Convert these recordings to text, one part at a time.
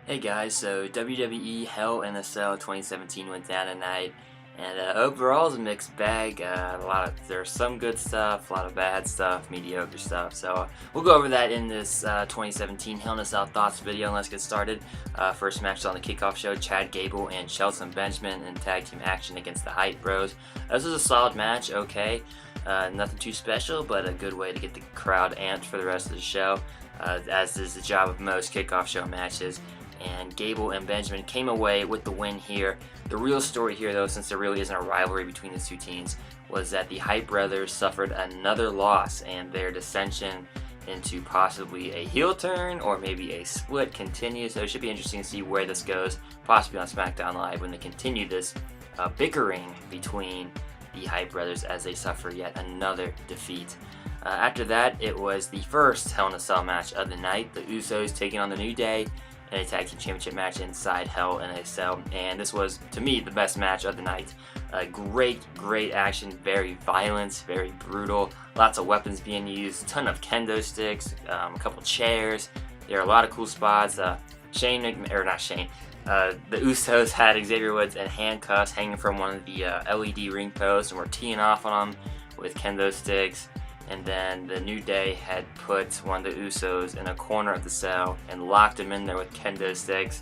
Hey guys, so WWE Hell in a Cell 2017 went down tonight, and overall it's a mixed bag. There's some good stuff, a lot of bad stuff, mediocre stuff. So we'll go over that in this 2017 Hell in a Cell thoughts video. And let's get started. First match on the kickoff show: Chad Gable and Shelton Benjamin in tag team action against the Hype Bros. This was a solid match. Okay, nothing too special, but a good way to get the crowd amped for the rest of the show, as is the job of most kickoff show matches. And Gable and Benjamin came away with the win here. The real story here, though, since there really isn't a rivalry between the two teams, was that the Hype Brothers suffered another loss, and their dissension into possibly a heel turn or maybe a split continues. So it should be interesting to see where this goes, possibly on SmackDown Live, when they continue this bickering between the Hype Brothers as they suffer yet another defeat. After that, it was the first Hell in a Cell match of the night. The Usos taking on the New Day in a tag team championship match inside Hell in a Cell, and this was, to me, the best match of the night. Great action, very violent, very brutal, lots of weapons being used, ton of kendo sticks, a couple chairs. There are a lot of cool spots. The Usos had Xavier Woods in handcuffs hanging from one of the LED ring posts, and were teeing off on him with kendo sticks. And then the New Day had put one of the Usos in a corner of the cell and locked him in there with kendo sticks.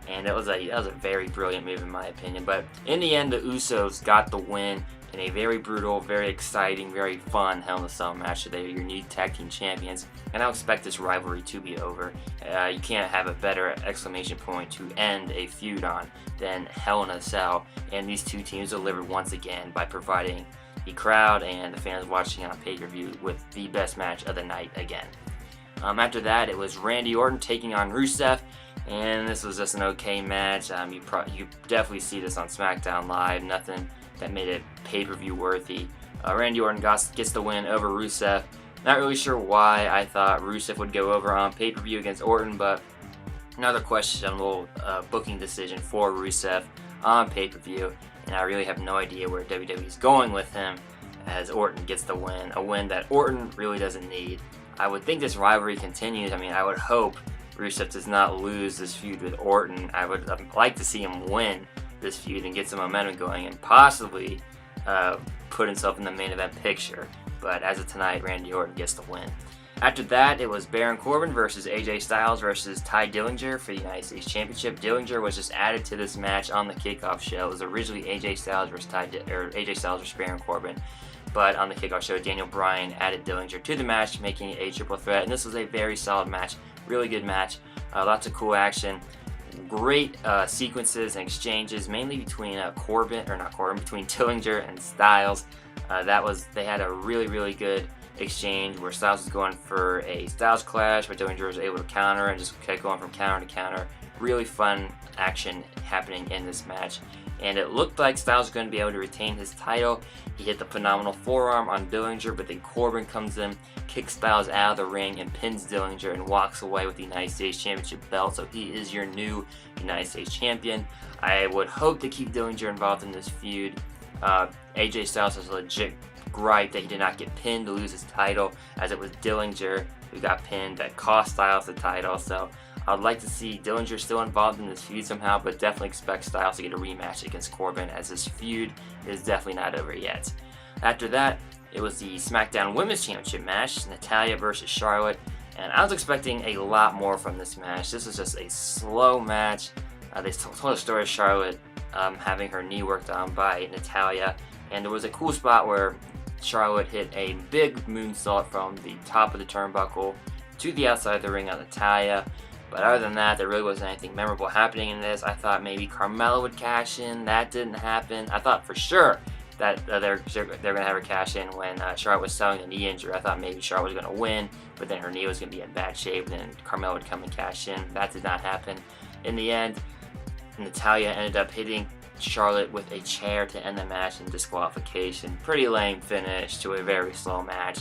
And that was a very brilliant move in my opinion. But in the end, the Usos got the win in a very brutal, very exciting, very fun Hell in a Cell match. They are your new tag team champions, and I expect this rivalry to be over. You can't have a better exclamation point to end a feud on than Hell in a Cell. And these two teams delivered once again by providing the crowd and the fans watching on pay-per-view with the best match of the night again. After that, it was Randy Orton taking on Rusev, and this was just an okay match. You definitely see this on SmackDown Live. Nothing that made it pay-per-view worthy. Randy Orton gets the win over Rusev. Not really sure why I thought Rusev would go over on pay-per-view against Orton, but another questionable booking decision for Rusev on pay-per-view. And I really have no idea where WWE is going with him, as Orton gets the win, a win that Orton really doesn't need. I would think this rivalry continues. I mean, I would hope Rusev does not lose this feud with Orton. I would like to see him win this feud and get some momentum going and possibly put himself in the main event picture. But as of tonight, Randy Orton gets the win. After that, it was Baron Corbin versus AJ Styles versus Ty Dillinger for the United States Championship. Dillinger was just added to this match on the kickoff show. It was originally AJ Styles versus Baron Corbin, but on the kickoff show, Daniel Bryan added Dillinger to the match, making it a triple threat. And this was a very solid match, really good match. Lots of cool action, great sequences and exchanges, mainly between between Dillinger and Styles. They had a really good exchange where Styles was going for a Styles clash, but Dillinger was able to counter and just kept going from counter to counter. Really fun action happening in this match, and it looked like Styles was going to be able to retain his title. He hit the phenomenal forearm on Dillinger, but then Corbin comes in, kicks Styles out of the ring, and pins Dillinger and walks away with the United States Championship belt. So he is your new United States Champion. I would hope to keep Dillinger involved in this feud. AJ Styles has a legit gripe that he did not get pinned to lose his title, as it was Dillinger who got pinned that cost Styles the title. So I'd like to see Dillinger still involved in this feud somehow, but definitely expect Styles to get a rematch against Corbin, as this feud is definitely not over yet. After that, it was the SmackDown Women's Championship match, Natalya versus Charlotte, and I was expecting a lot more from this match. This was just a slow match. They told the story of Charlotte having her knee worked on by Natalya, and there was a cool spot where Charlotte hit a big moonsault from the top of the turnbuckle to the outside of the ring on Natalya. But other than that, there really wasn't anything memorable happening in this. I thought maybe Carmella would cash in. That didn't happen. I thought for sure that they're going to have her cash in when Charlotte was selling a knee injury. I thought maybe Charlotte was going to win, but then her knee was going to be in bad shape, and then Carmella would come and cash in. That did not happen. In the end, Natalya ended up hitting Charlotte with a chair to end the match in disqualification. Pretty lame finish to a very slow match.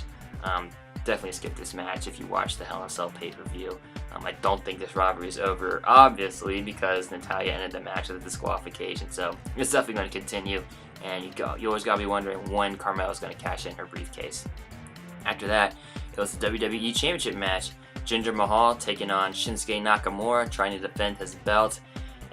Definitely skip this match if you watch the Hell in a Cell pay-per-view. I don't think this rivalry is over, obviously, because Natalya ended the match with a disqualification. So it's definitely going to continue, and you always got to be wondering when Carmella's going to cash in her briefcase. After that, it was the WWE Championship match. Jinder Mahal taking on Shinsuke Nakamura, trying to defend his belt.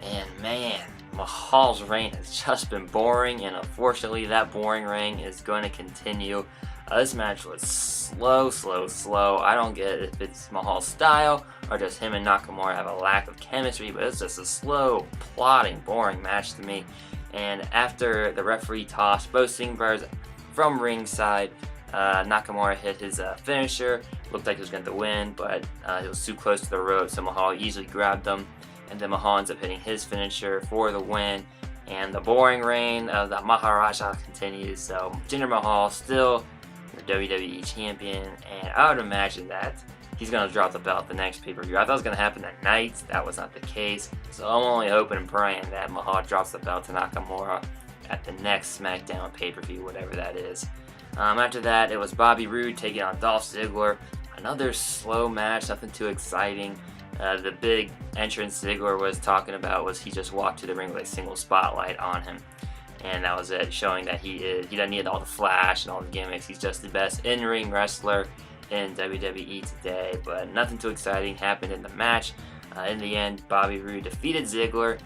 And man, Mahal's reign has just been boring, and unfortunately that boring reign is going to continue. This match was slow. I don't get if it's Mahal's style or just him and Nakamura have a lack of chemistry, but it's just a slow, plodding, boring match to me. And after the referee tossed both Singh Brothers from ringside, Nakamura hit his finisher. Looked like he was going to win, but it was too close to the rope, so Mahal easily grabbed him. And then Mahal ends up hitting his finisher for the win. And the boring reign of the Maharaja continues. So Jinder Mahal still your WWE champion, and I would imagine that he's going to drop the belt the next pay-per-view. I thought it was going to happen that night. That was not the case. So I'm only hoping and praying that Mahal drops the belt to Nakamura at the next SmackDown pay-per-view, whatever that is. After that, it was Bobby Roode taking on Dolph Ziggler. Another slow match, nothing too exciting. The big entrance Ziggler was talking about was he just walked to the ring with a single spotlight on him. And that was it, showing that he doesn't need all the flash and all the gimmicks. He's just the best in-ring wrestler in WWE today. But nothing too exciting happened in the match. In the end, Bobby Roode defeated Ziggler.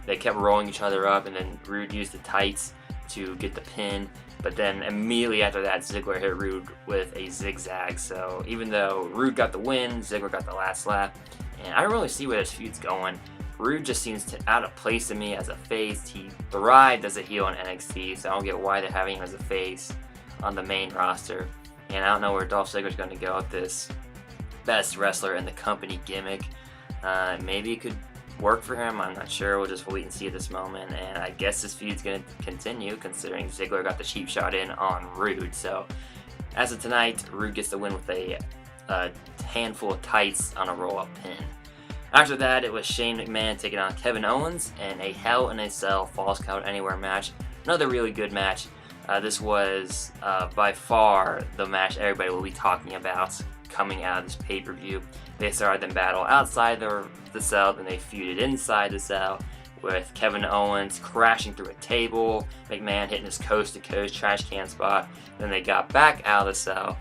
They kept rolling each other up, and then Roode used the tights to get the pin. But then immediately after that, Ziggler hit Roode with a zigzag. So even though Roode got the win, Ziggler got the last laugh. And I don't really see where this feud's going. Roode just seems out of place to me as a face. He thrived as a heel in NXT, so I don't get why they're having him as a face on the main roster. And I don't know where Dolph Ziggler's going to go with this best wrestler in the company gimmick. Maybe it could work for him. I'm not sure. We'll just wait and see at this moment. And I guess this feud's going to continue, considering Ziggler got the cheap shot in on Roode. So as of tonight, Roode gets the win with a handful of tights on a roll-up pin. After that, it was Shane McMahon taking on Kevin Owens in a Hell in a Cell Falls Count Anywhere match. Another really good match. This was by far the match everybody will be talking about coming out of this pay-per-view. They started the battle outside the cell, then they feuded inside the cell with Kevin Owens crashing through a table, McMahon hitting his coast-to-coast trash can spot. Then they got back out of the cell,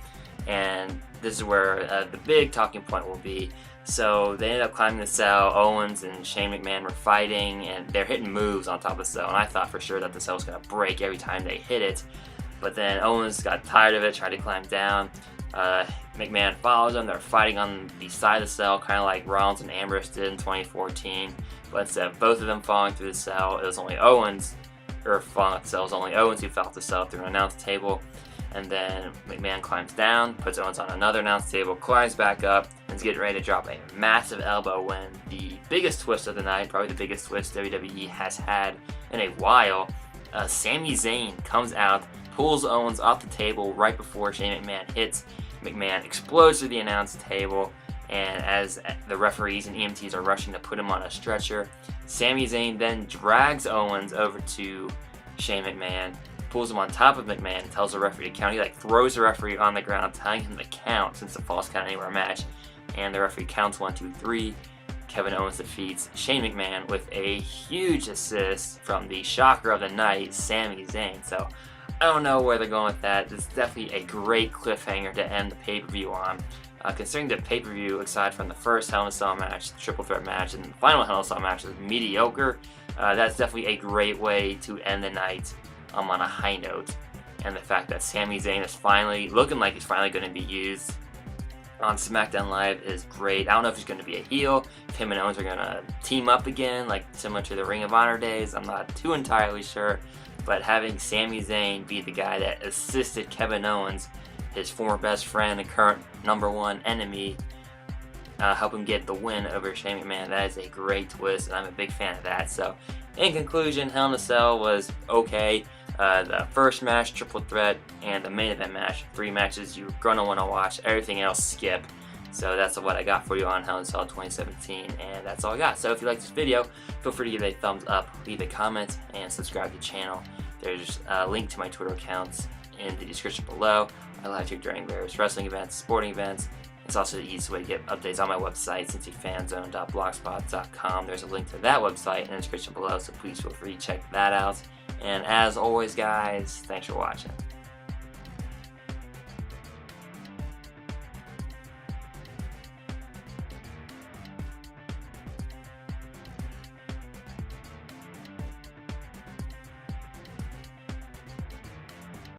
and this is where the big talking point will be. So they ended up climbing the cell. Owens and Shane McMahon were fighting, and they're hitting moves on top of the cell, and I thought for sure that the cell was going to break every time they hit it. But then Owens got tired of it, tried to climb down. McMahon follows them. They're fighting on the side of the cell, kind of like Rollins and Ambrose did in 2014. But instead of both of them falling through the cell, it was only Owens, or falling off the cell, it was only Owens who fell off the cell through an announce table. And then McMahon climbs down, puts Owens on another announce table, climbs back up, and is getting ready to drop a massive elbow when the biggest twist of the night, probably the biggest twist WWE has had in a while, Sami Zayn comes out, pulls Owens off the table right before Shane McMahon hits. McMahon explodes through the announce table, and as the referees and EMTs are rushing to put him on a stretcher, Sami Zayn then drags Owens over to Shane McMahon, pulls him on top of McMahon, tells the referee to count. He throws the referee on the ground, telling him to count since the Falls Count Anywhere match. And the referee counts 1, 2, 3. Kevin Owens defeats Shane McMahon with a huge assist from the shocker of the night, Sami Zayn. So I don't know where they're going with that. It's definitely a great cliffhanger to end the pay-per-view on. Considering the pay-per-view, aside from the first Hell in a Cell match, the triple threat match, and the final Hell in a Cell match was mediocre, that's definitely a great way to end the night on a high note. And the fact that Sami Zayn is finally looking like he's finally going to be used on SmackDown Live is great. I don't know if he's going to be a heel, if him and Owens are going to team up again, like similar to the Ring of Honor days. I'm not too entirely sure. But having Sami Zayn be the guy that assisted Kevin Owens, his former best friend and current #1 enemy, help him get the win over Shane McMahon, that is a great twist, and I'm a big fan of that. So, in conclusion, Hell in a Cell was okay. The first match, triple threat, and the main event match, 3 matches you're going to want to watch. Everything else, skip. So that's what I got for you on Hell in a Cell 2017, and that's all I got. So if you like this video, feel free to give it a thumbs up, leave a comment, and subscribe to the channel. There's a link to my Twitter accounts in the description below. I live tweet during various wrestling events, sporting events. It's also the easiest way to get updates on my website, cincyfanzone.blogspot.com. There's a link to that website in the description below, so please feel free to check that out. And as always, guys, thanks for watching.